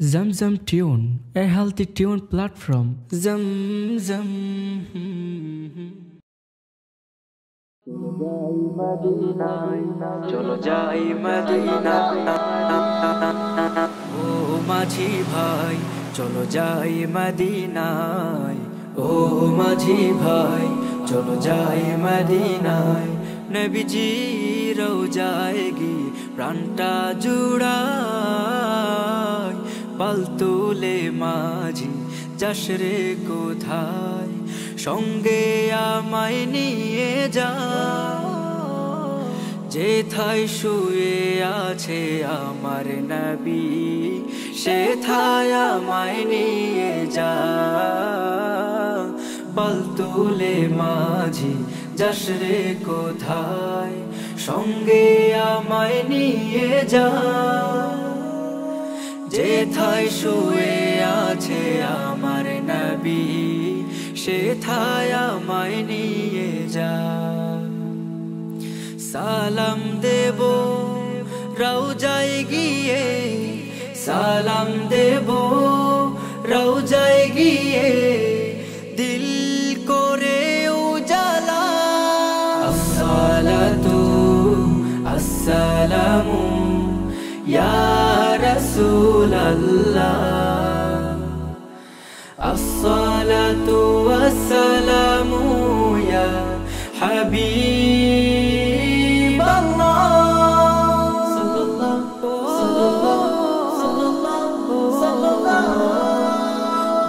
Zamzam Tune, a healthy tune platform. Zamzam. চলো যাই Medina oh মাঝি ভাই চলো যাই মদিনায় ও মাঝি ভাই চলো যাই মদিনায় নবীজি রওজায়গি প্রাণটা জুড়ায় পাল তুলে মাঝি যাসরে কোথায় সঙ্গে আমায় নিয়ে যা যেথায় শুয়ে আছে আমার নবী সেথায় আমায় নিয়ে যা পাল তুলে মাঝি যাসরে কোথায় সঙ্গে আমায় নিয়ে যা যেথায় শুয়ে আছে আমার নবী সেথায় আমায় নিয়ে যা সালাম দেব রওজায় গিয়ে সালাম দেব রওজায় গিয়ে দিল করে উজালা আসসালাতু আসসালামু ইয়া রাসূলাল্লাহ আসসালাতু ওয়াসসালামু ইয়া হাবিবাল্লাহ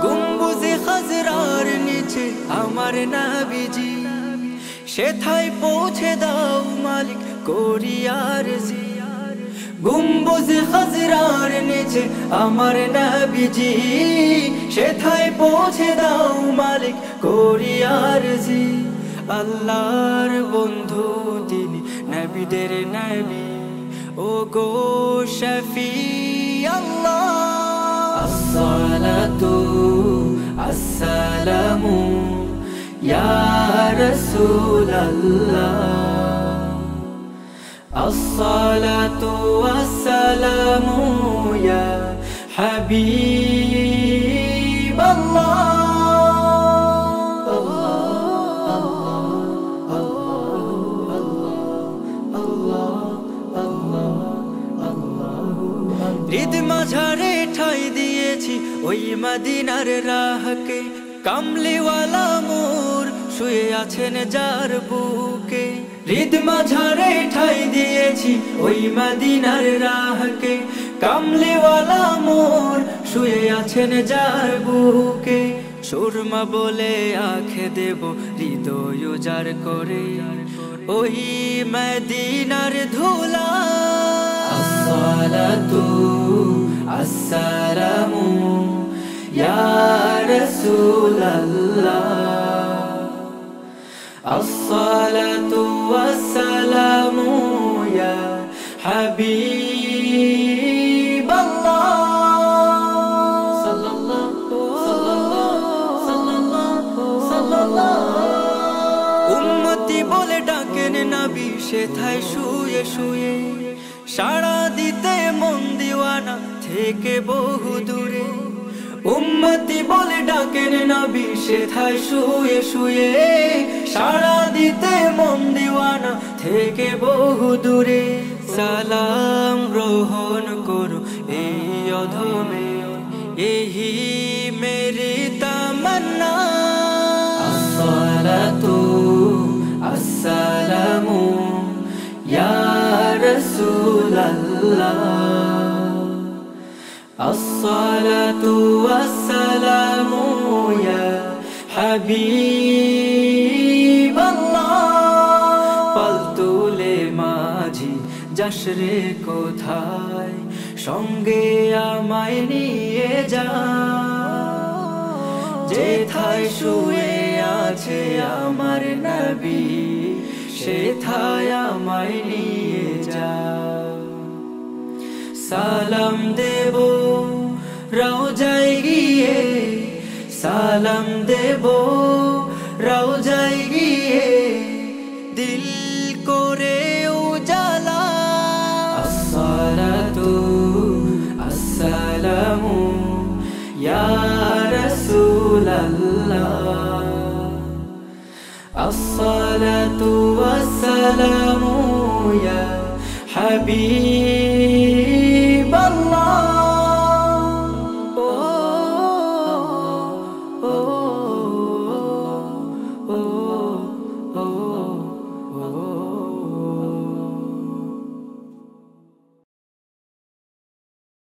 গম্বুজে খাজরার নিচে আমার নবীজি সেথায় পৌঁছে দাও মালিক করি আরজি গম্বুজে খাজরার নিচে আমার নবীজি সেথায় পৌঁছে দাও মালিক করি আরজি আল্লাহর বন্ধু তিনি নবীদের নবী ও গো শফি আল্লাহ আসসালাতু আসসালামু ইয়া রাসূলাল্লাহ আসসালাতু ওয়াসসালামু ইয়া হাবিবাল্লাহ হৃদ মাঝারে ঠাই দিয়েছি ওই মদিনার রাহকে কামলিওয়ালা মোর শুয়ে আছেন যার বুকে হৃদ মাঝারে ঠাই দিয়েছি ওই মদিনার রাহকে কামলিওয়ালা মোর শুয়ে আছেন যার বুকে সুরমা বলে আঁখে দেব হৃদয় উজার করে ওই মদিনার ধুলা আসসালাতু আসসালামু ইয়া রাসূলাল্লাহ আসসালাতু ওয়াসসালামু ইয়া হাবিবাল্লাহ উম্মতি বলে ডাকেন নবী সেথায় শুয়ে শুয়ে সাড়া দিতে মন দিওয়ানা থেকে বহু দূরে উম্মতি বলে ডাকেন নবী সেথায় শুয়ে শুয়ে সাড়া দিতে মন দিওয়ানা থেকে বহু দূরে সালাম গ্রহণ করো এই অধমে এহি মেরি তামান্না আসসালাতু আসসালামু ইয়া রাসূলাল্লাহ আসসালাতু ওয়াসসালামু ইয়া হাবিবাল্লাহ পাল তুলে মাঝি যাসরে কোথায় সঙ্গে আমায় নিয়ে যা যেথায় শুয়ে আছে আমার নবী সেথায় আমায় নিয়ে যা সালাম দেব রওজায় গিয়ে সালাম দেব রওজায় গিয়ে দিল করে উজালা আসসালাতু আসসালামু Ya Rasulallah. As-salatu was-salamu ya Habib